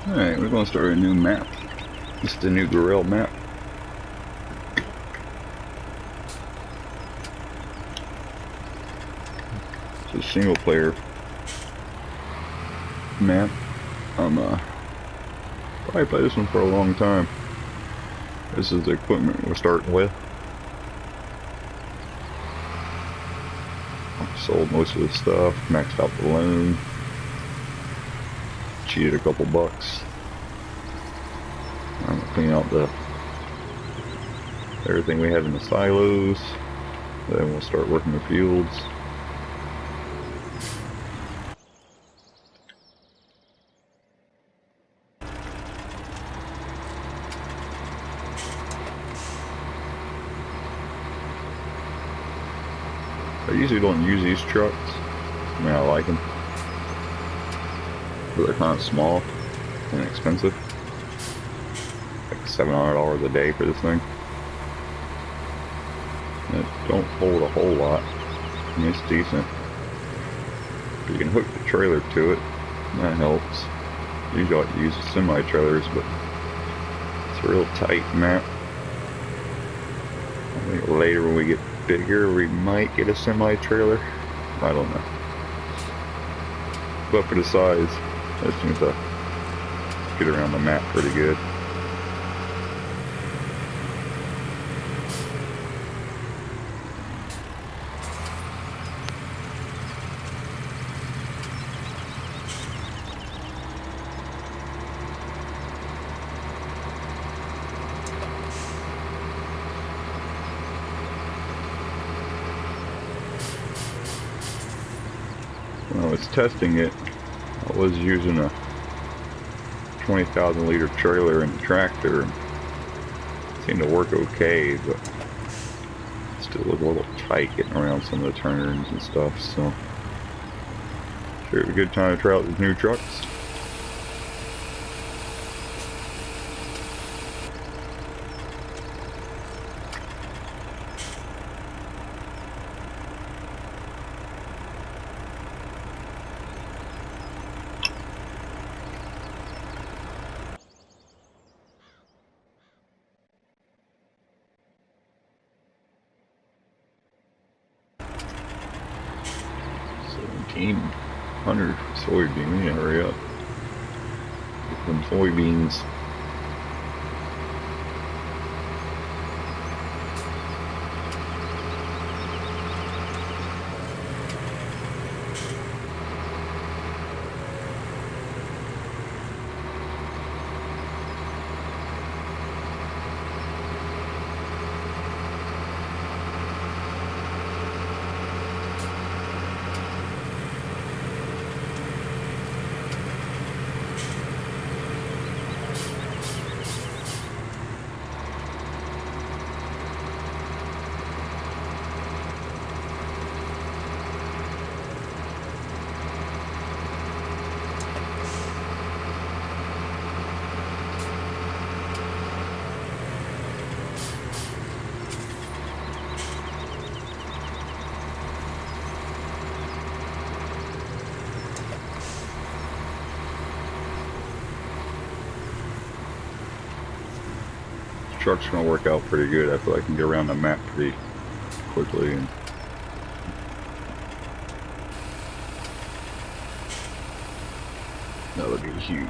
Alright, we're gonna start a new map. This is the new Gorale map. It's a single player map. Probably play this one for a long time. This is the equipment we're starting with. Sold most of the stuff, maxed out the loan, cheated a couple bucks. I'm gonna clean out everything we have in the silos. Then we'll start working the fields. I usually don't use these trucks. I mean, I like them, but they're kind of small and expensive. Like $700 a day for this thing. And it don't hold a whole lot. I mean, it's decent. But you can hook the trailer to it, and that helps. Usually I like to use semi-trailers, but it's a real tight map. I think later when we get bigger, we might get a semi-trailer. I don't know. But for the size, it seems to get around the map pretty good. When I was testing it, I was using a 20,000 liter trailer and tractor, and it seemed to work okay, but it still looked a little tight getting around some of the turns and stuff, so sure, it was a good time to try out these new trucks. $1,700 for soybean. We need to hurry up. Get them soybeans. Truck's gonna work out pretty good. I feel like I can get around the map pretty quickly, and that would be huge.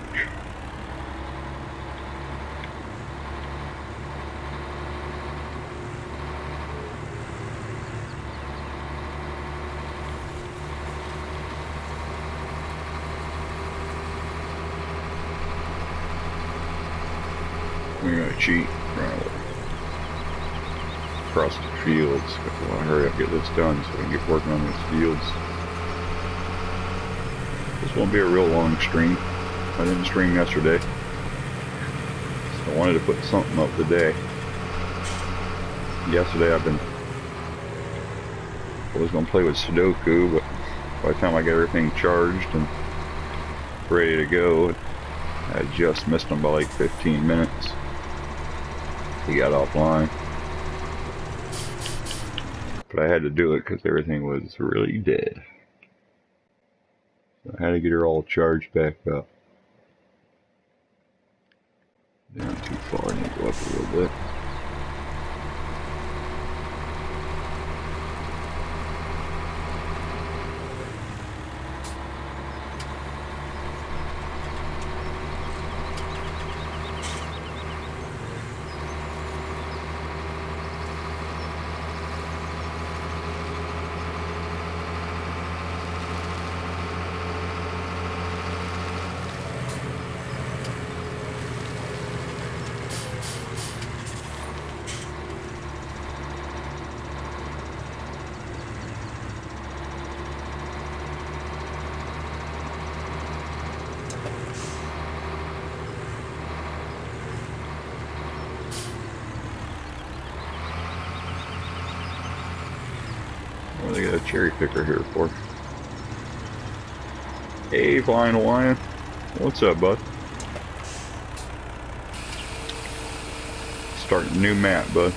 We're gonna cheat. Across the fields. I want to hurry up and get this done so I can get working on these fields. This won't be a real long stream. I didn't stream yesterday, so I wanted to put something up today. Yesterday I was going to play with Sudoku, but by the time I got everything charged and ready to go, I just missed him by like 15 minutes. He got offline. But I had to do it because everything was really dead. So I had to get her all charged back up. up a little bit. What do they got a cherry picker here for? Hey, Flying Hawaiian. What's up, bud? Starting a new map, bud.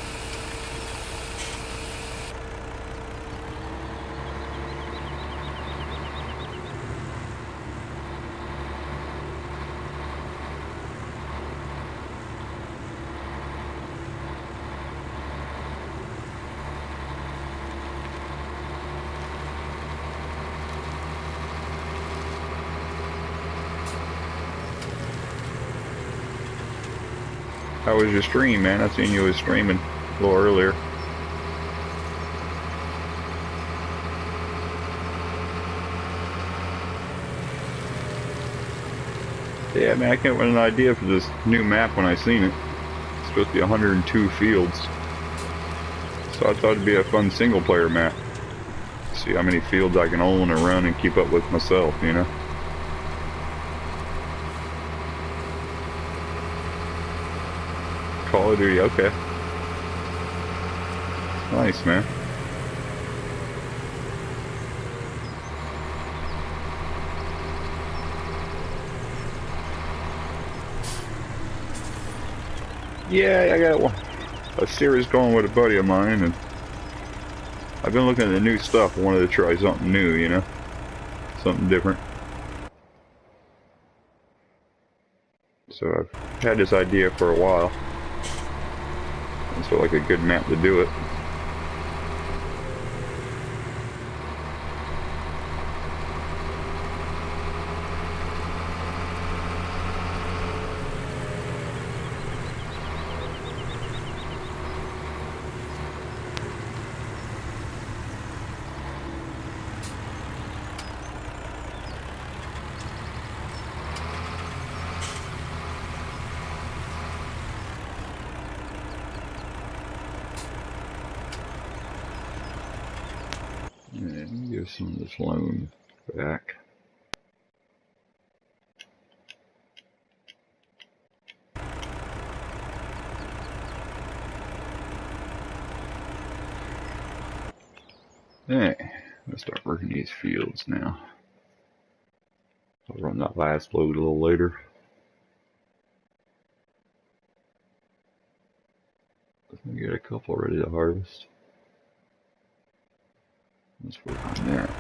How was your stream, man? I seen you was streaming a little earlier. Yeah, man, I came up with an idea for this new map when I seen it. It's supposed to be 102 fields. So I thought it'd be a fun single player map. See how many fields I can own and run and keep up with myself, you know? Call of Duty, okay. Nice, man. Yeah, I got a series going with a buddy of mine, and I've been looking at the new stuff. I wanted to try something new, you know? Something different. So I've had this idea for a while. I felt like a good map to do it. Let me give some of this loan back. Hey, let's start working these fields now. I'll run that last load a little later. Let me get a couple ready to harvest. Let's work on that.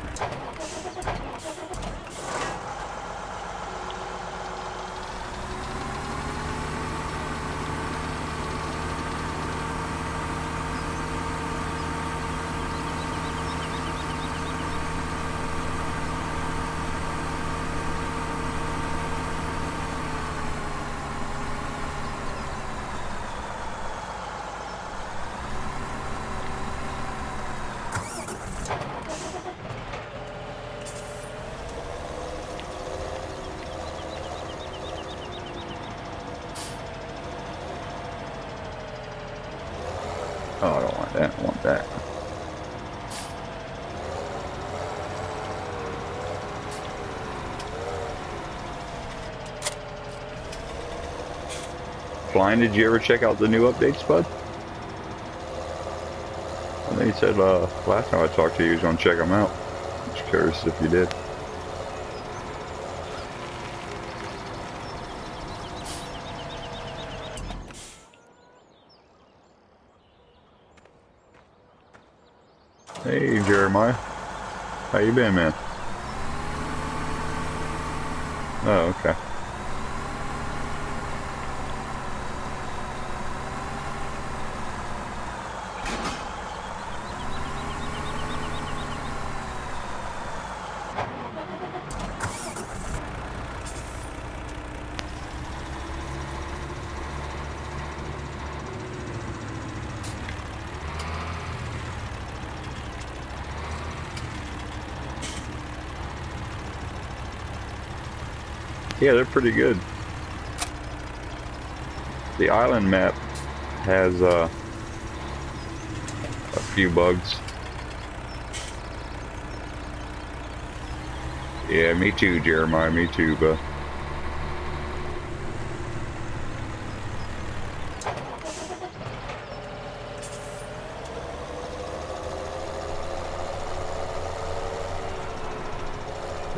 Oh, I don't want that. I want that. Flying, did you ever check out the new updates, bud? I think you said last time I talked to you was going to check them out. Just curious if you did. Hey, Jeremiah. How you been, man? Oh, okay. Yeah, they're pretty good. The island map has a few bugs. Yeah, me too, Jeremiah. Me too, but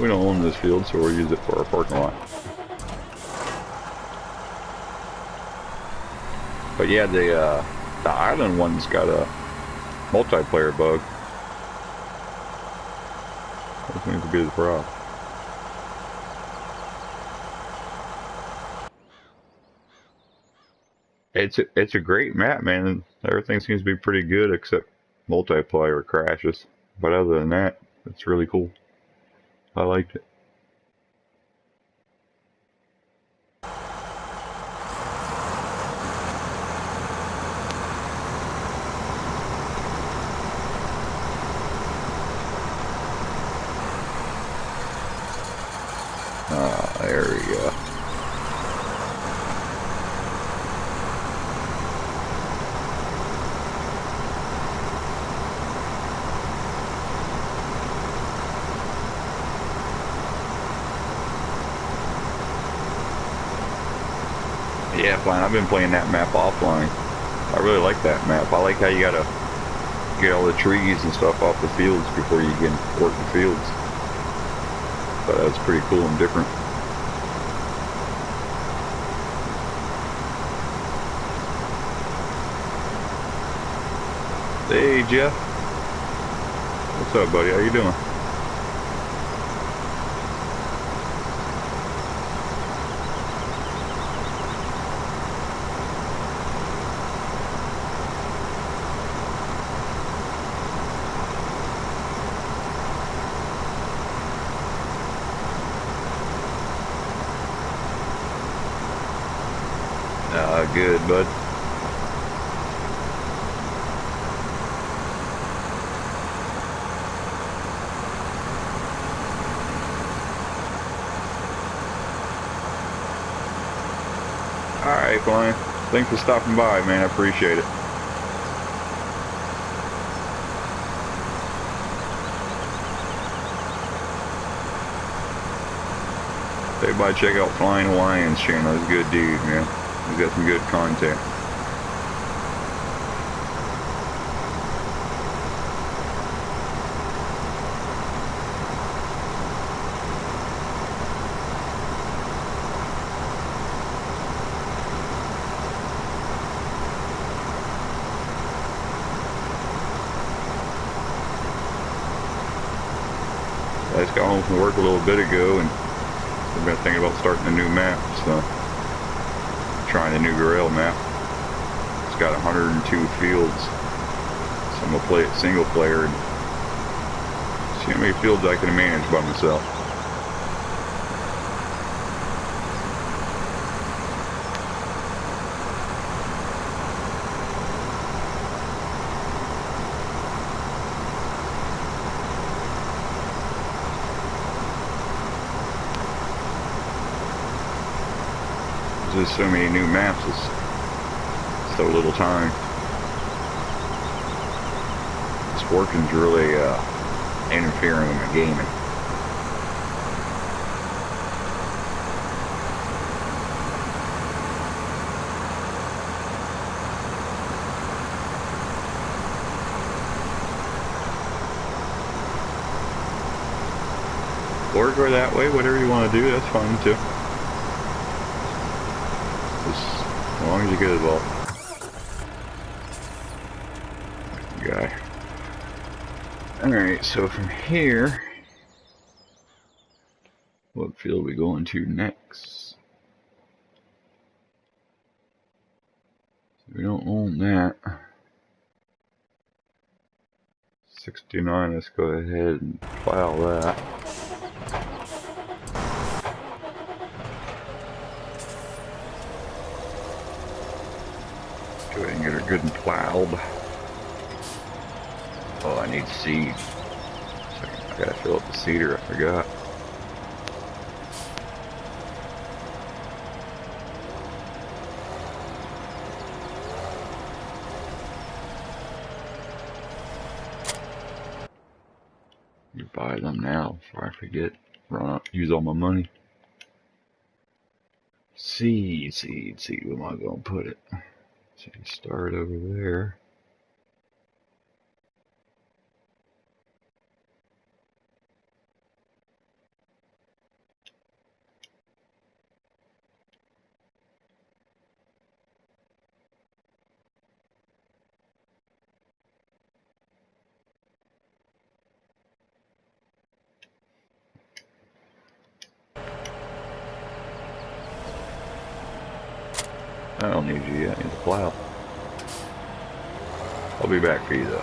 we don't own this field, so we'll use it for our parking lot. But yeah, the island one's got a multiplayer bug. That seems to be the problem. It's a great map, man. Everything seems to be pretty good except multiplayer crashes. But other than that, it's really cool. I liked it. There we go. Yeah, fine. I've been playing that map offline. I really like that map. I like how you gotta get all the trees and stuff off the fields before you can work the fields. But that's pretty cool and different. Hey, Jeff. What's up, buddy? How you doing? Good, bud. Alright, Brian. Thanks for stopping by, man. I appreciate it. Everybody check out Flying Hawaiian's channel. He's a good dude, man. He's got some good content. I just got home from work a little bit ago and I've been thinking about starting a new map, so trying a new Gorale map. It's got 102 fields, so I'm gonna play it single player and see how many fields I can manage by myself. There's just so many new maps, it's so little time. This working's really interfering with my gaming. Or go that way, whatever you want to do, that's fine too. As long as you get it all. Guy. Alright, so from here, what field are we going to next? We don't own that. 69, let's go ahead and plow that. Go ahead and get her good and plowed. Oh, I need seed. I gotta fill up the seeder, I forgot. buy them now before I forget. Run up, use all my money. Seed. Where am I gonna put it? So you start over there. I don't need you yet. I need to plow. I'll be back for you though.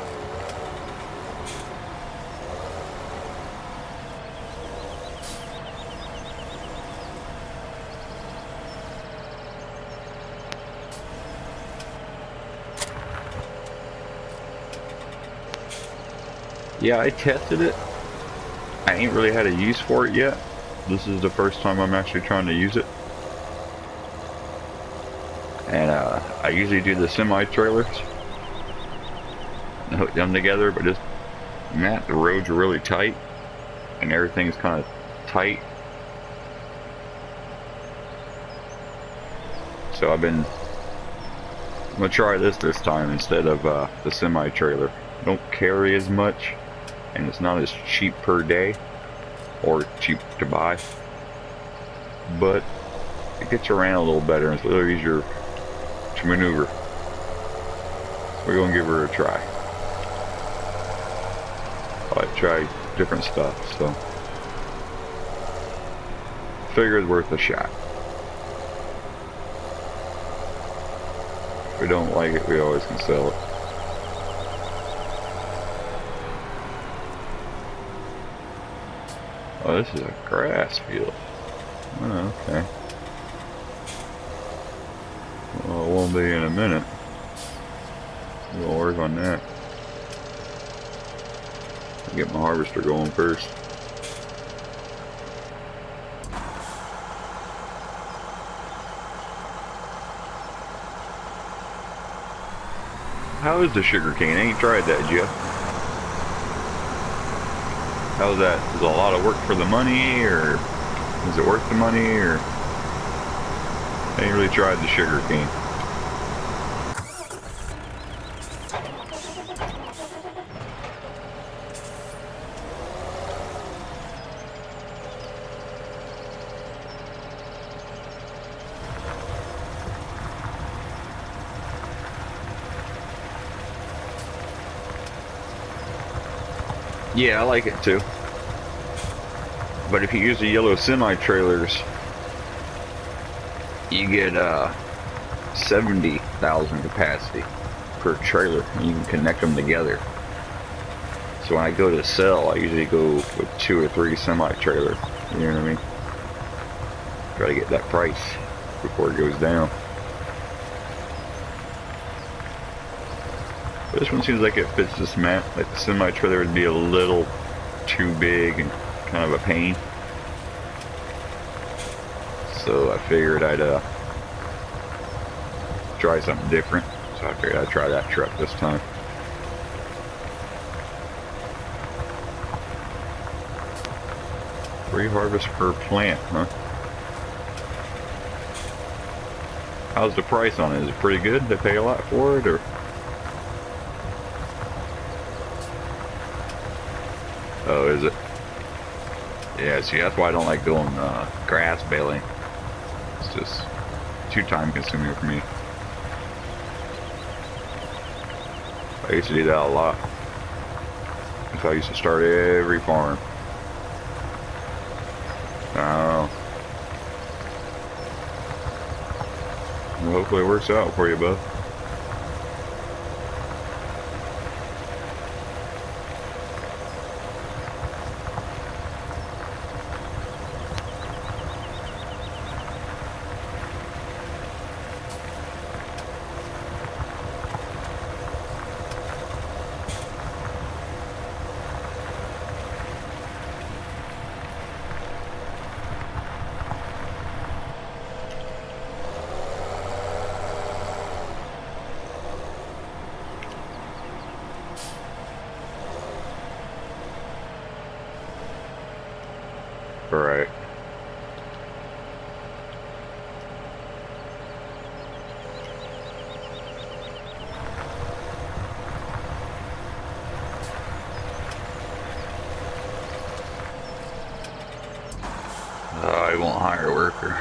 Yeah, I tested it. I ain't really had a use for it yet. This is the first time I'm actually trying to use it. And I usually do the semi-trailers. Hook them together, but just, man, the roads are really tight. And everything's kind of tight. So I'm gonna try this time instead of the semi-trailer. Don't carry as much, and it's not as cheap per day, or cheap to buy. But it gets around a little better, and it's a little easier to maneuver. We're gonna give her a try. I try different stuff, so figure it's worth a shot. If we don't like it, we always can sell it. Oh, this is a grass field. Oh, okay. Well, it won't be in a minute. We'll work on that. I'll get my harvester going first. How is the sugar cane? I ain't tried that yet. How's that? Is it a lot of work for the money, or is it worth the money, or I ain't really tried the sugar cane. Yeah, I like it too. But if you use the yellow semi-trailers, you get 70,000 capacity per trailer, and you can connect them together. So when I go to sell, I usually go with 2 or 3 semi-trailers. You know what I mean? Try to get that price before it goes down. But this one seems like it fits this map. Like the semi-trailer would be a little too big and kind of a pain. So I figured I'd try something different. So I figured I'd try that truck this time. Free harvest per plant, huh? How's the price on it? Is it pretty good? They pay a lot for it, or? Oh, is it? Yeah, see, that's why I don't like doing grass baling. It's just too time consuming for me. I used to do that a lot. That's how I used to start every farm. I don't know. Well, hopefully it works out for you, bud. Right. I won't hire a worker.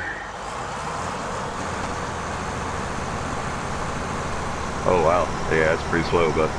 Oh wow, yeah, it's pretty slow, but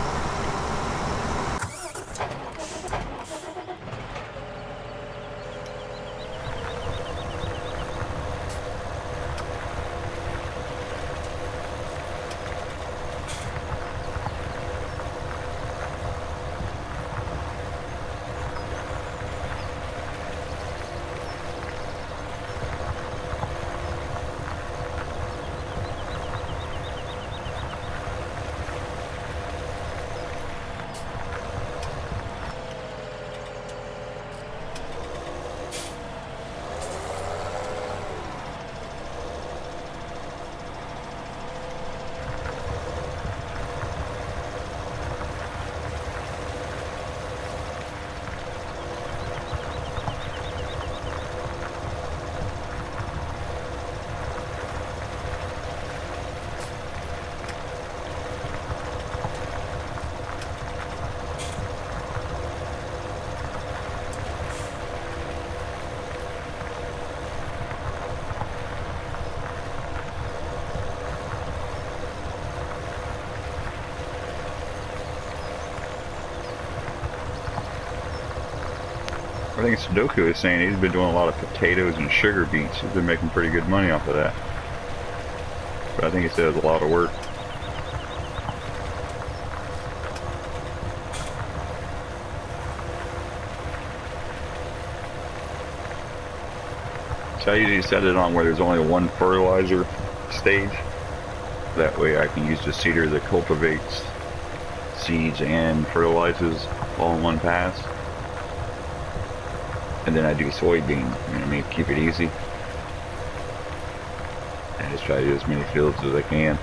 I think Sudoku is saying he's been doing a lot of potatoes and sugar beets. He's been making pretty good money off of that. But I think he said it's a lot of work. So I usually set it on where there's only one fertilizer stage. That way I can use the seeder that cultivates seeds and fertilizes all in one pass. And then I do soybean, you know what I mean, keep it easy. I just try to do as many fields as I can.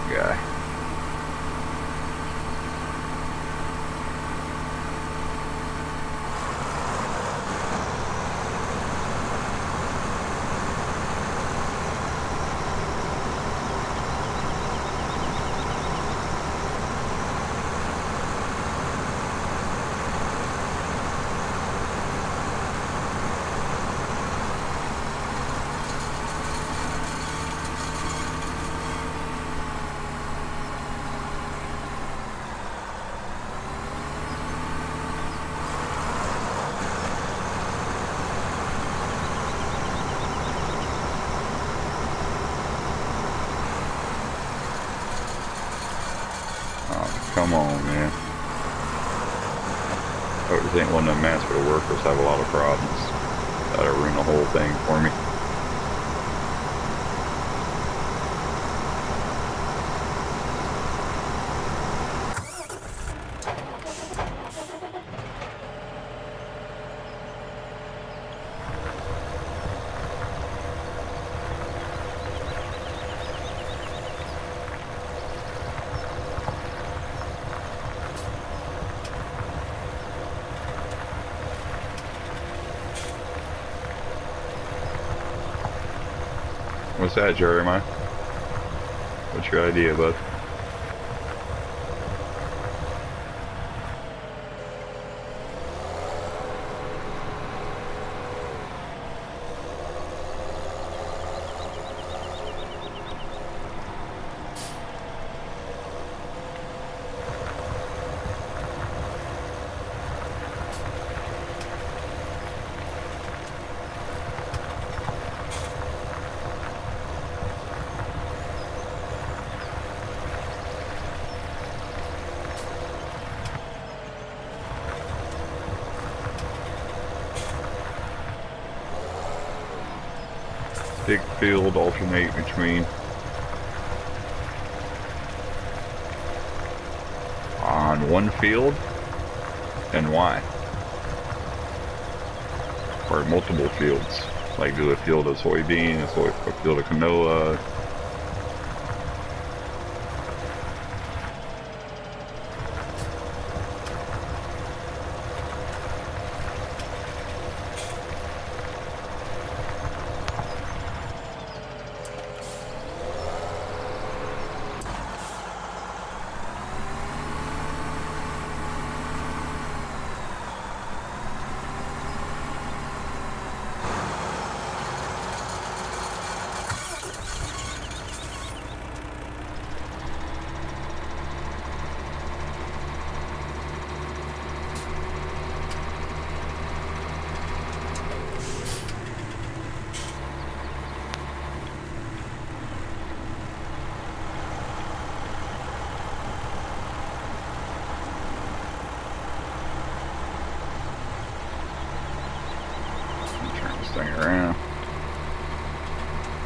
Guy. Come on, man. I just ain't one of them mats for the workers have a lot of problems. That'll ruin the whole thing for me. What's that, Jeremiah? What's your idea, bud? big field, alternate between. On one field? And why? Or multiple fields? Like do a field of soybean, a field of canola. Around.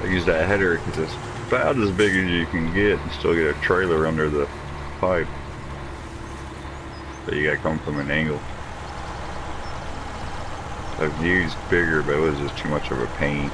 I use that header because it's about as big as you can get and still get a trailer under the pipe. But you gotta come from an angle. I've used bigger, but it was just too much of a pain.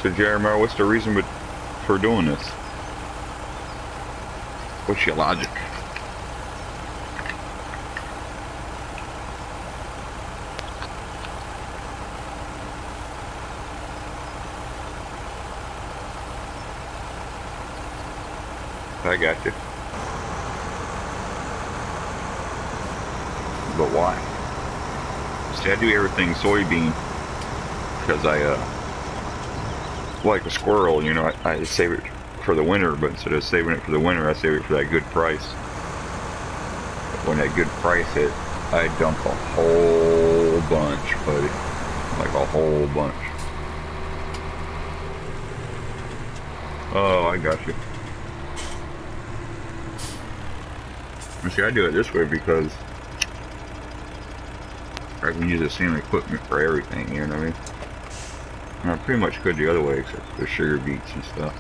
So Jeremiah, what's the reason for doing this? What's your logic? I got you. But why? See, I do everything soybean because I like a squirrel, you know, I save it for the winter, but instead of saving it for the winter, I save it for that good price. But when that good price hit, I dump a whole bunch, buddy. Like a whole bunch. Oh, I got you. You see, I do it this way because I can use the same equipment for everything, you know what I mean? And I pretty much could the other way, except for the sugar beets and stuff.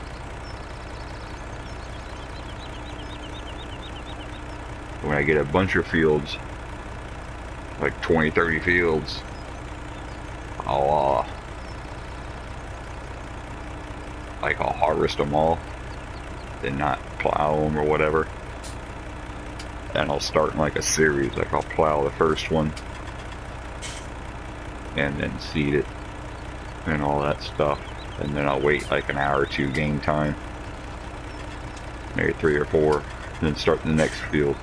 When I get a bunch of fields, like 20, 30 fields, I'll harvest them all, then not plow them or whatever. And I'll start in like a series, like I'll plow the first one, and then seed it, and all that stuff, and then I'll wait like an hour or two, gain time, maybe 3 or 4, and then start the next field.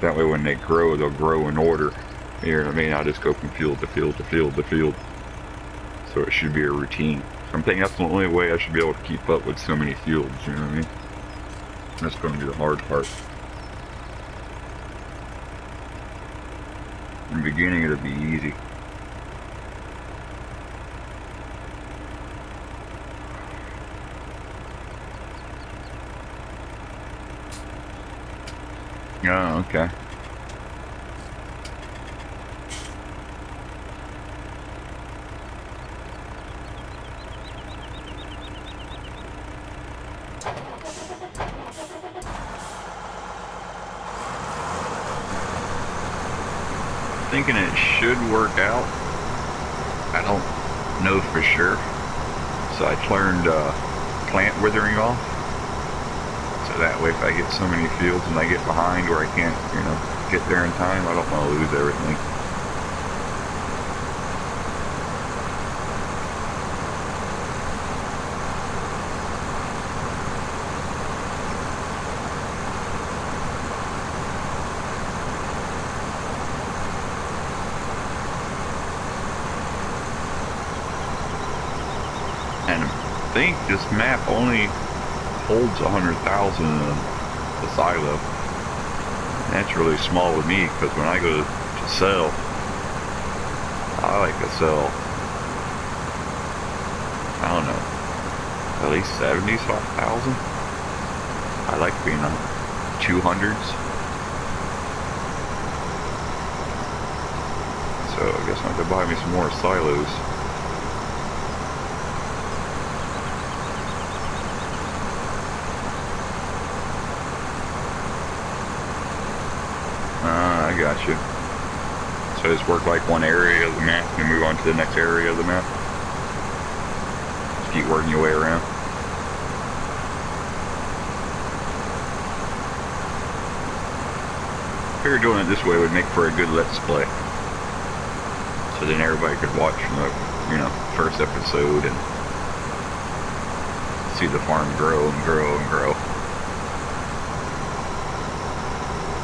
That way when they grow, they'll grow in order. You know what I mean? I'll just go from field to field to field to field. So it should be a routine. I'm thinking that's the only way I should be able to keep up with so many fields, you know what I mean? That's going to be the hard part. In the beginning it'll be easy. Oh, okay. Thinking it should work out. I don't know for sure. So I turned plant withering off. So that way if I get so many fields and I get behind where I can't, you know, get there in time, I don't want to lose everything. And I think this map only holds 100,000 in the silo. That's really small with me, because when I go to sell, I like to sell, I don't know, at least 70,000. I like being on 200s. So I guess I have to buy me some more silos. I got you. So just work like one area of the map and move on to the next area of the map. Just keep working your way around. I figured doing it this way would make for a good let's play. So then everybody could watch the, first episode and see the farm grow and grow and grow.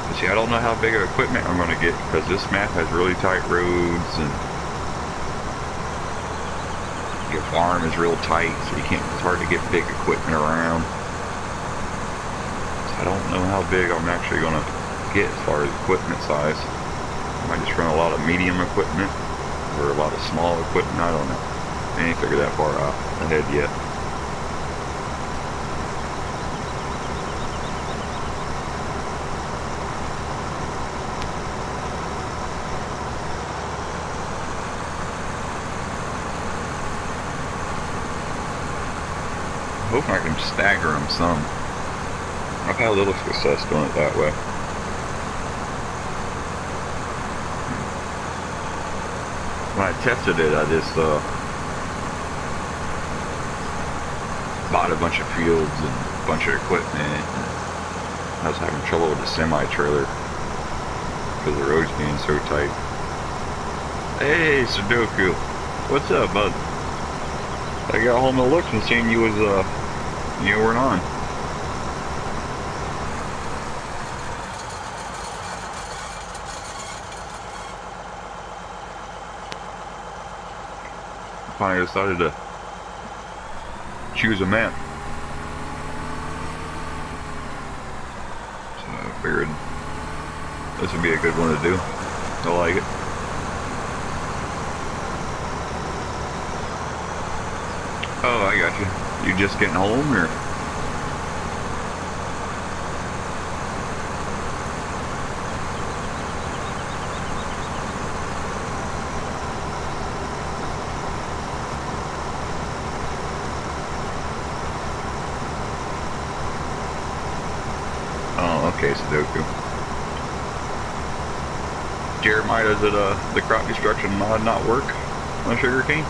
But see, I don't know how big of equipment I'm going to get, because this map has really tight roads and your farm is real tight, so it's hard to get big equipment around. So I don't know how big I'm actually going to get as far as equipment size. I might just run a lot of medium equipment or a lot of small equipment, I don't know. I ain't figured that far out ahead yet. I hope I can stagger them some. I've had a little success doing it that way. When I tested it, I just bought a bunch of fields and a bunch of equipment. I was having trouble with the semi-trailer because the roads being so tight. Hey, Sudoku, what's up, bud? I got home and looked and seen you was you weren't on. Finally decided to choose a map. So I figured this would be a good one to do. I like it. Oh, I got you. You just getting home, or? Okay, Sudoku. Jeremiah, does it the crop destruction mod not work on sugarcane?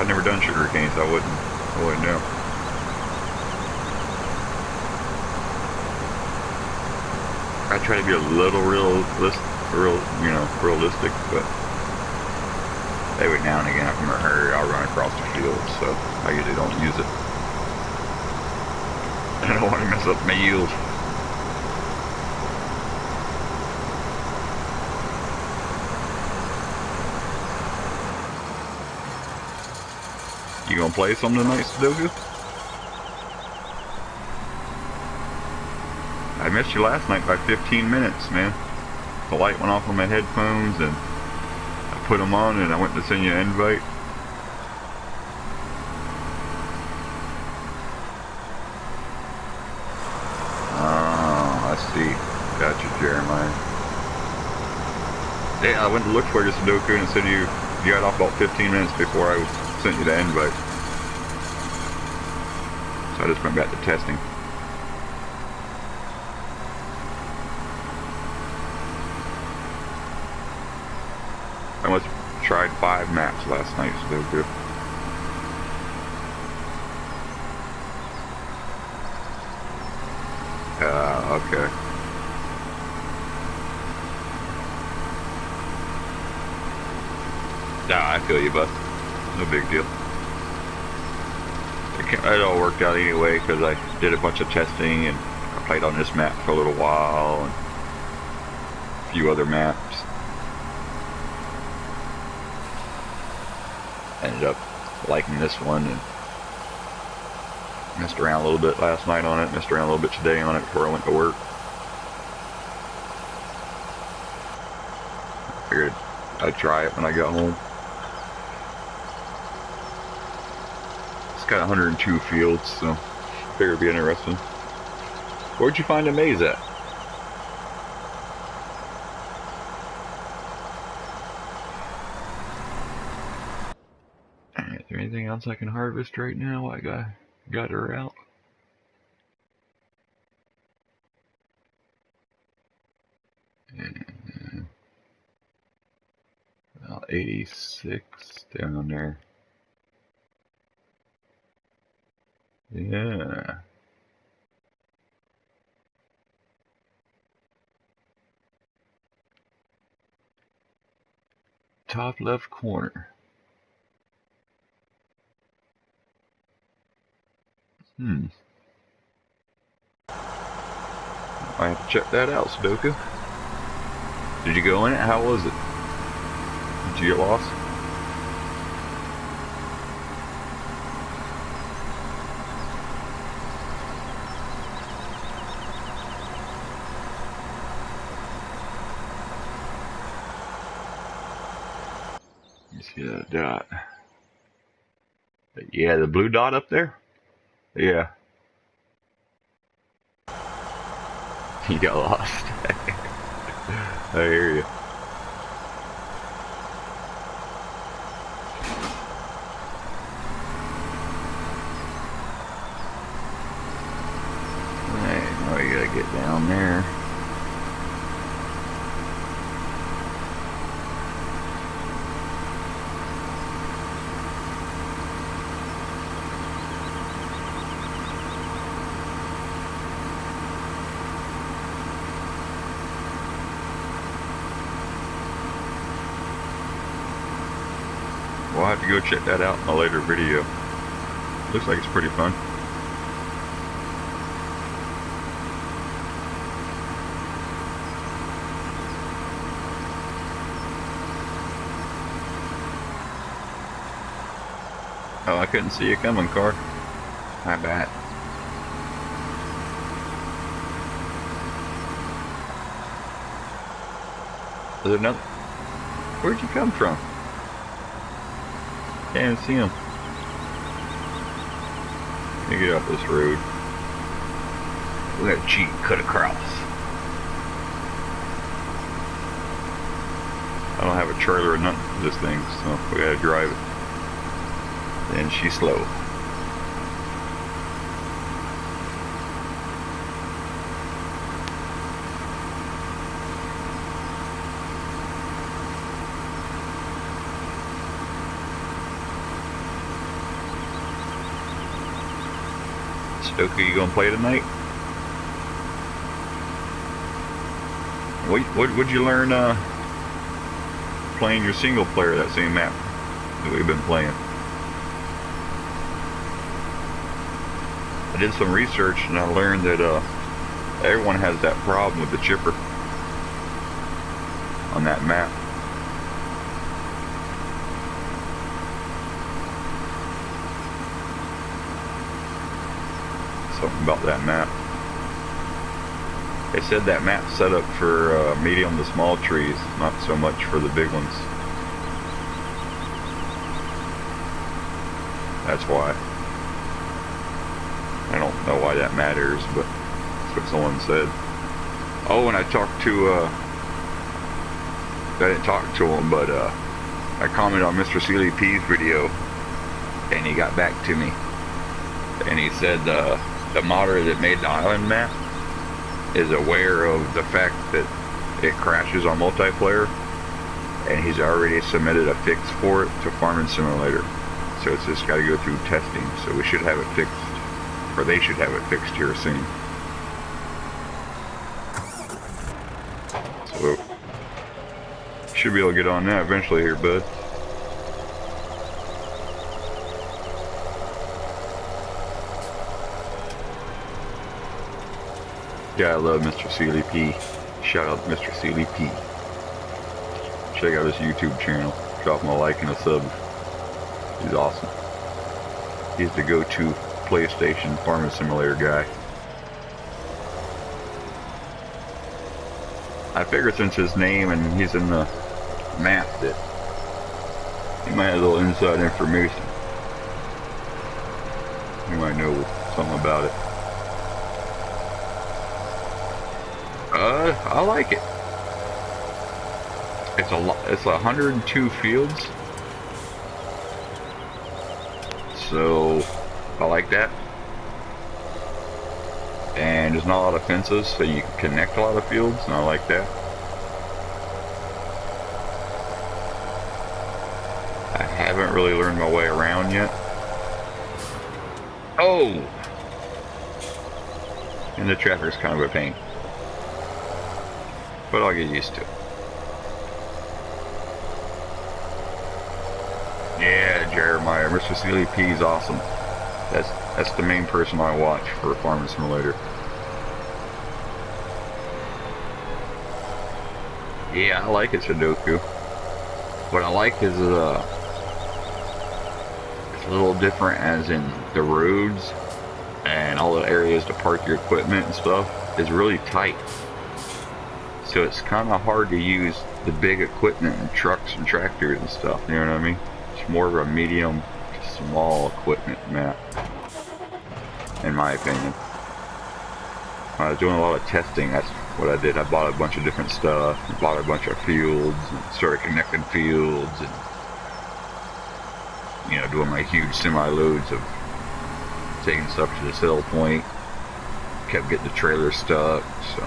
I've never done sugarcane, so I wouldn't know. I try to be a little realistic, but every now and again, if I'm in a hurry, I'll run across the field, so I usually don't use it. I don't want to mess up my yield. You gonna play some tonight, Sudoku? I missed you last night by 15 minutes, man. The light went off on my headphones and I put them on and I went to send you an invite. Oh, I see. Gotcha, Jeremiah. Yeah, I went to look for you, Sudoku, and it said you got off about 15 minutes before I sent you the invite. So I just went back to testing. I must have tried 5 maps last night, Sudoku. Okay. Nah, I feel you, bud. No big deal. It all worked out anyway because I did a bunch of testing and I played on this map for a little while and a few other maps. Ended up liking this one and messed around a little bit last night on it, messed around a little bit today on it before I went to work. Figured I'd try it when I got home. It's got 102 fields, so figured it'd be interesting. Where'd you find a maze at? Alright, is there anything else I can harvest right now? I got her out. And about 86 down there. Yeah. Top left corner. I have to check that out, Sudoku. Did you go in it? How was it? Did you get lost? You see that dot? Yeah, the blue dot up there? Yeah. You got lost. I hear you. Alright, now we gotta get down there. We'll have to go check that out in a later video. Looks like it's pretty fun. Oh, I couldn't see you coming, car. My bad. Is there another? Where'd you come from? Can't see him. Let me get off this road. We got a cheat cut across. I don't have a trailer or nothing for this thing, so we gotta drive it. And she's slow. Stoker, you gonna play tonight? What'd you learn playing your single player, that same map that we've been playing? I did some research and I learned that everyone has that problem with the chipper on that map. Something about that map. They said that map's set up for medium to small trees, not so much for the big ones. That's why. I don't know why that matters, but that's what someone said. Oh, and I talked to, I didn't talk to him, but I commented on Mr. Sealy P's video, and he got back to me. And he said the modder that made the island map is aware of the fact that it crashes on multiplayer, and he's already submitted a fix for it to Farming Simulator. So it's just got to go through testing, so we should have it fixed, or they should have it fixed here soon. So should be able to get on that eventually here, bud. Yeah, I love Mr. Sealy P. Shout out to Mr. Sealy P. Check out his YouTube channel. Drop him a like and a sub. He's awesome. He's the go-to PlayStation Farming Simulator guy. I figured since his name and he's in the map that you might have a little inside information. You might know something about it. I like it. It's 102 fields. So I like that. And there's not a lot of fences, so you can connect a lot of fields, and I like that. I haven't really learned my way around yet. Oh! And the traffic's kind of a pain. But I'll get used to it. Yeah, Jeremiah, Mr. CLP is awesome. That's the main person I watch for Farming Simulator. Yeah, I like it, Sudoku. What I like is it's a little different, as in the roads and all the areas to park your equipment and stuff is really tight. So it's kind of hard to use the big equipment and trucks and tractors and stuff, you know what I mean? It's more of a medium to small equipment map, in my opinion. When I was doing a lot of testing, that's what I did. I bought a bunch of different stuff, bought a bunch of fields, and started connecting fields, and, you know, doing my huge semi-loads of taking stuff to the sell point. Kept getting the trailer stuck, so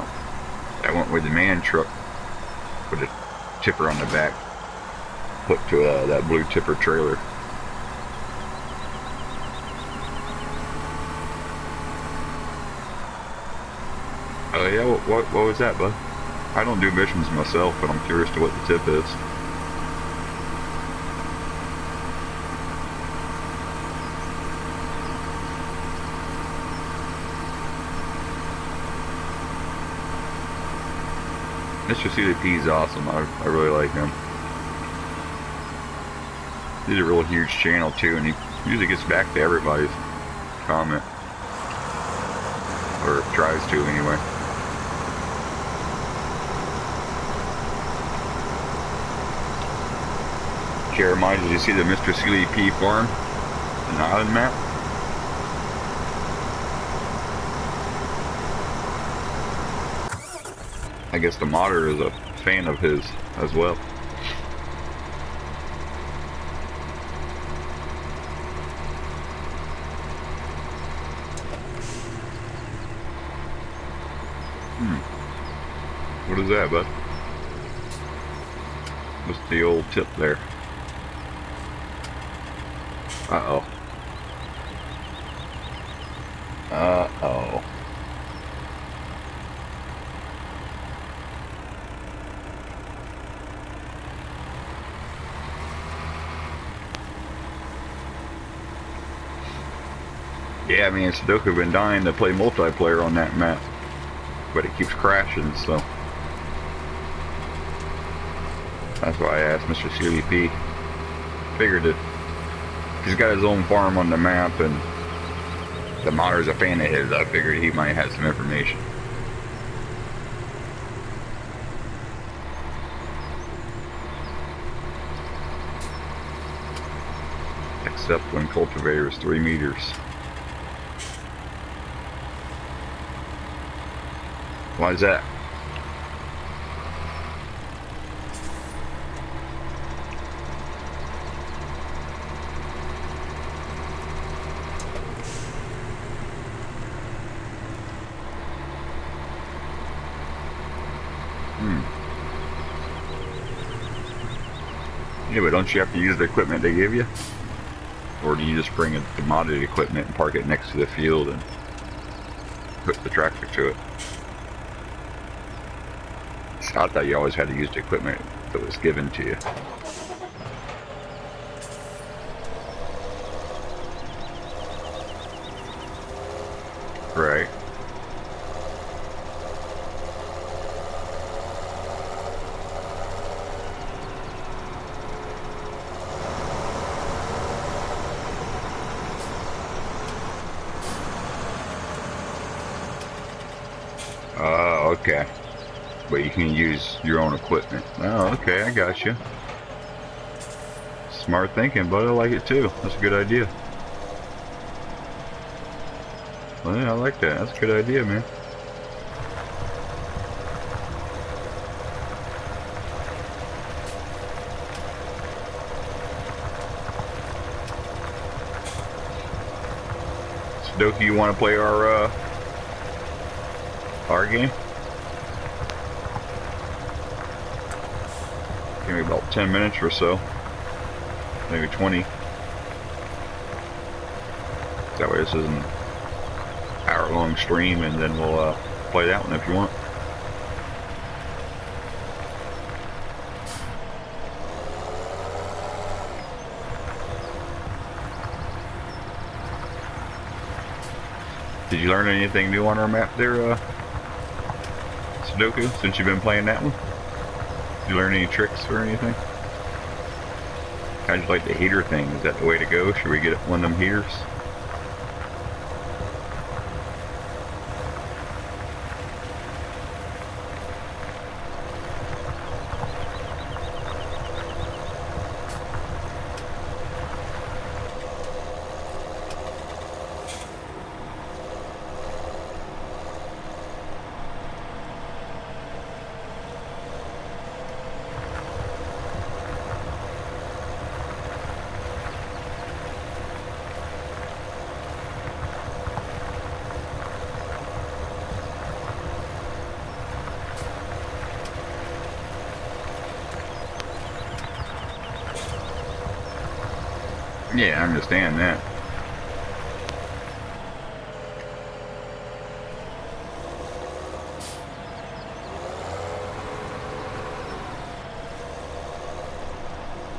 I went with the man truck with a tipper on the back, hooked to that blue tipper trailer. Oh yeah, what was that, bud? I don't do missions myself, but I'm curious to what the tip is. Mr. CDP is awesome. I really like him. He's a real huge channel too, and he usually gets back to everybody's comment, or tries to anyway. Jeremiah, did you see the Mr. CDP farm in the island map? I guess the modder is a fan of his as well. What is that, bud? What's the old tip there? Uh-oh. Uh-oh. Yeah, I mean, Sudoku been dying to play multiplayer on that map, but it keeps crashing, so that's why I asked Mr. CDP. Figured it. He's got his own farm on the map, and the modder's a fan of his. I figured he might have some information. Except when cultivator is 3 meters. Why is that? Yeah, but don't you have to use the equipment they give you? Or do you just bring a commodity equipment and park it next to the field and hook the tractor to it? So I thought you always had to use the equipment that was given to you. Right. Okay. but you can use your own equipment. Oh, okay, I got you. Smart thinking, but I like it too. That's a good idea. Well, yeah, I like that. That's a good idea, man. Sudoku, you want to play our game? Give me about 10 minutes or so. Maybe 20. That way this is an hour-long stream, and then we'll play that one if you want. Did you learn anything new on our map there, Sudoku, since you've been playing that one? Did you learn any tricks or anything? How'd you like the heater thing? Is that the way to go? Should we get one of them heaters? Yeah, I understand that.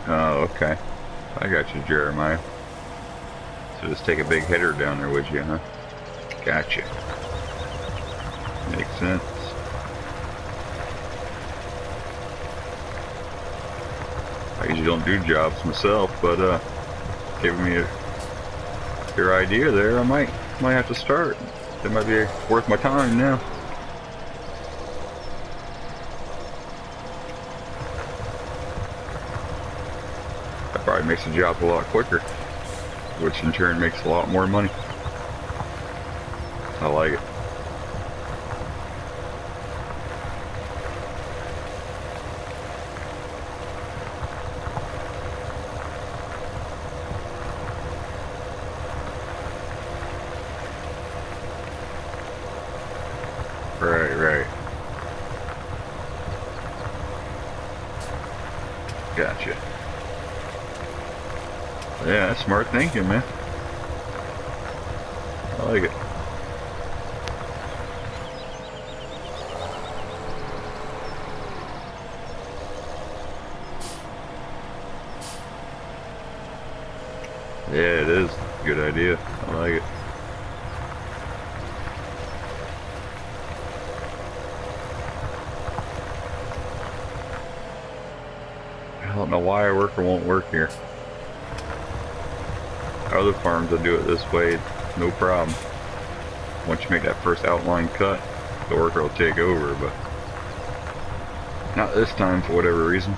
Oh, okay. I got you, Jeremiah. So just take a big header down there, would you, huh? Gotcha. Makes sense. I usually don't do jobs myself, but giving me your idea there, I might have to start. That might be worth my time now. That probably makes the job a lot quicker, which in turn makes a lot more money. I like it. Right. Gotcha. Yeah, that's smart thinking, man. I like it. Yeah, it is a good idea. I like it. I don't know why a worker won't work here. Other farms that do it this way, no problem. Once you make that first outline cut, the worker will take over, but not this time for whatever reason.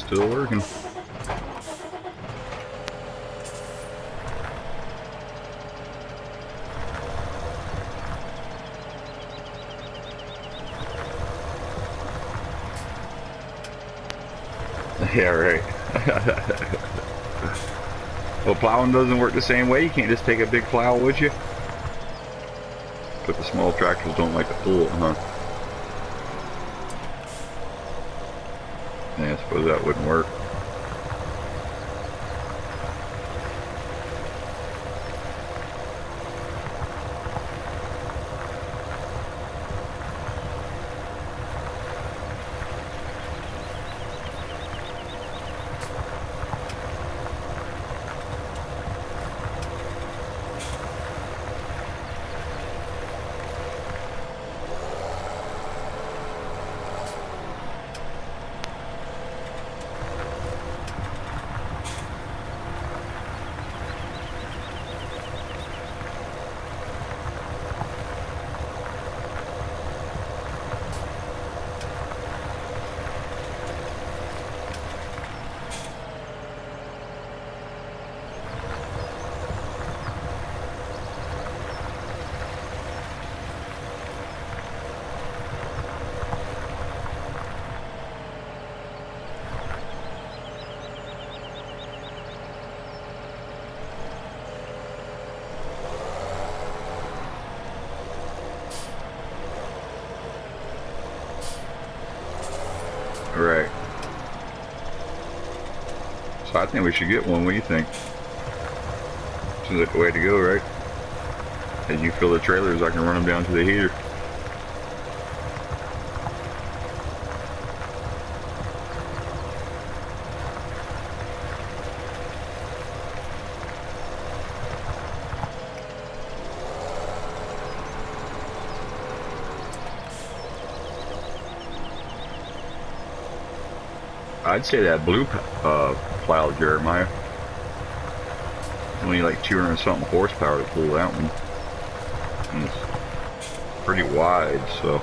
Still working. Yeah, right. Well, plowing doesn't work the same way. You can't just take a big plow, would you? But the small tractors don't like to pull it, huh? Yeah, I suppose that wouldn't work. Right. So I think we should get one. What do you think? Seems like the way to go, right? As you fill the trailers, I can run them down to the heater. I'd say that blue plow, Jeremiah. Only like 200 something horsepower to pull that one. And it's pretty wide, so.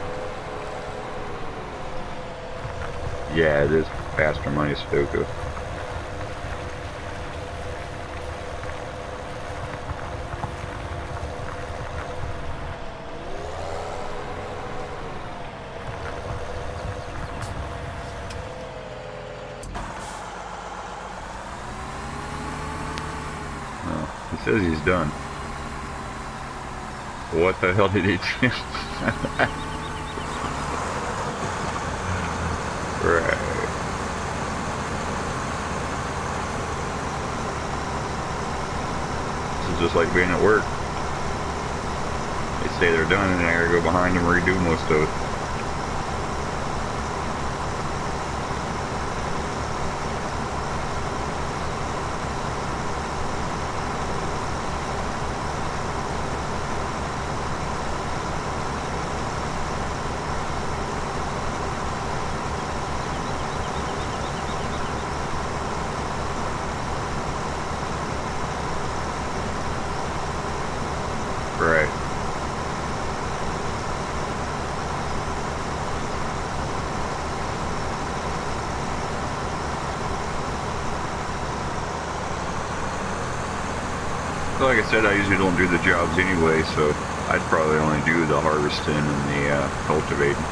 Yeah, it is faster money Stoker. He says he's done. What the hell did he do? Right. This is just like being at work. They say they're done and I gotta go behind them and redo most of it. Right. Like I said, I usually don't do the jobs anyway, so I'd probably only do the harvesting and the cultivating.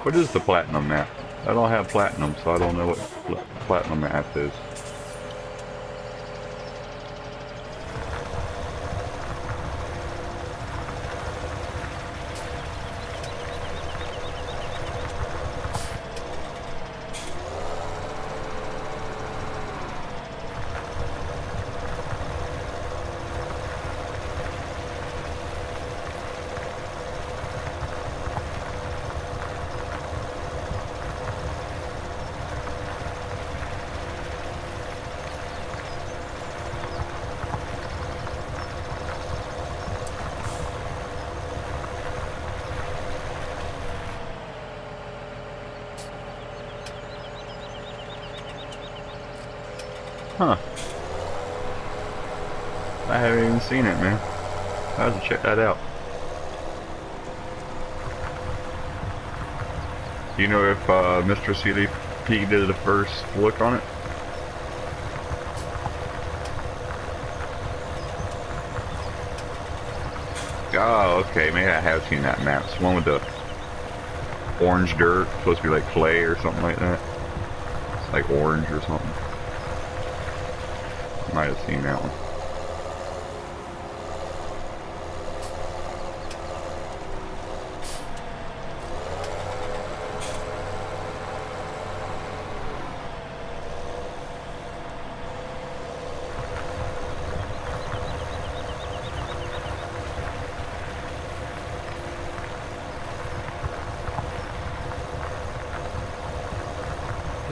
What is the platinum map? I don't have platinum, so I don't know what platinum map is. Huh. I haven't even seen it, man. I have to check that out. Do you know if Mr. CDP did the first look on it? Oh, okay. Maybe I have seen that map. It's the one with the orange dirt. It's supposed to be like clay or something like that. It's like orange or something. Might have seen that one.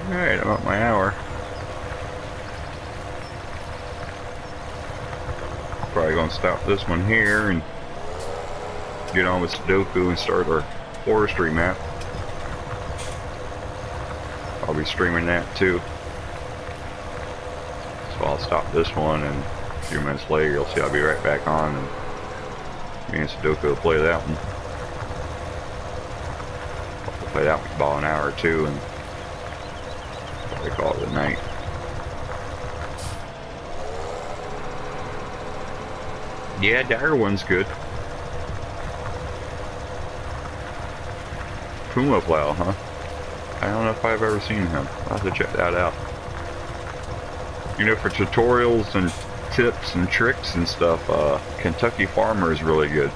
Alright, about my hour. Probably gonna stop this one here and get on with Sudoku and start our forestry map. I'll be streaming that too. So I'll stop this one and a few minutes later you'll see I'll be right back on and me and Sudoku will play that one. We'll play that one for about an hour or two and probably call it a night. Yeah, Darwin's good. Puma Plow, huh? I don't know if I've ever seen him. I'll have to check that out. You know, for tutorials and tips and tricks and stuff, Kentucky Farmer is really good.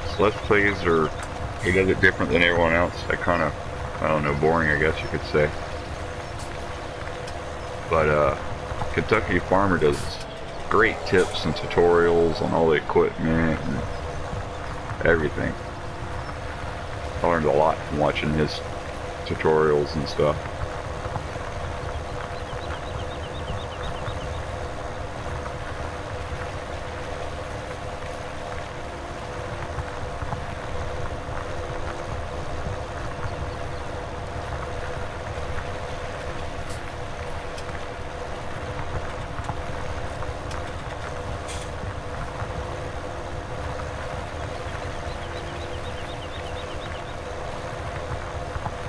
His Let's Plays are, he does it different than everyone else. That kind of, I don't know, boring I guess you could say. But Kentucky Farmer does great tips and tutorials on all the equipment and everything. I learned a lot from watching his tutorials and stuff.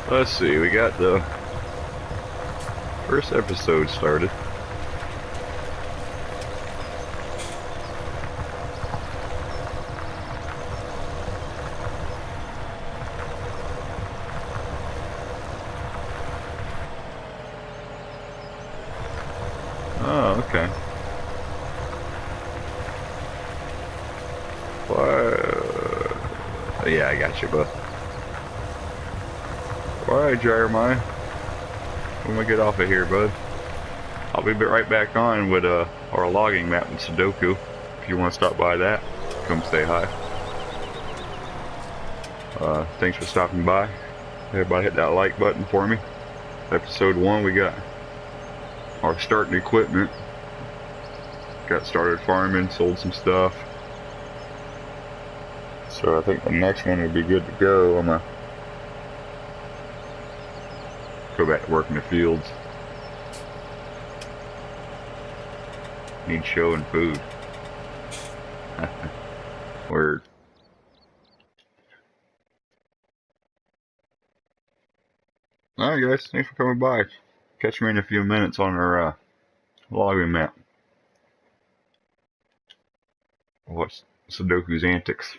Let's see, we got the first episode started. Oh, okay. What? Yeah, I got you, bud. Alright, Jeremiah. When we get off of here, bud, I'll be right back on with our logging map in Sudoku. If you want to stop by that, come say hi. Thanks for stopping by. Everybody hit that like button for me. Episode 1, we got our starting equipment. Got started farming, sold some stuff. So I think the next one would be good to go. I'm gonna go back to work in the fields. Need show and food. Word. Alright guys, thanks for coming by. Catch me in a few minutes on our logging map. What's Sudoku's antics.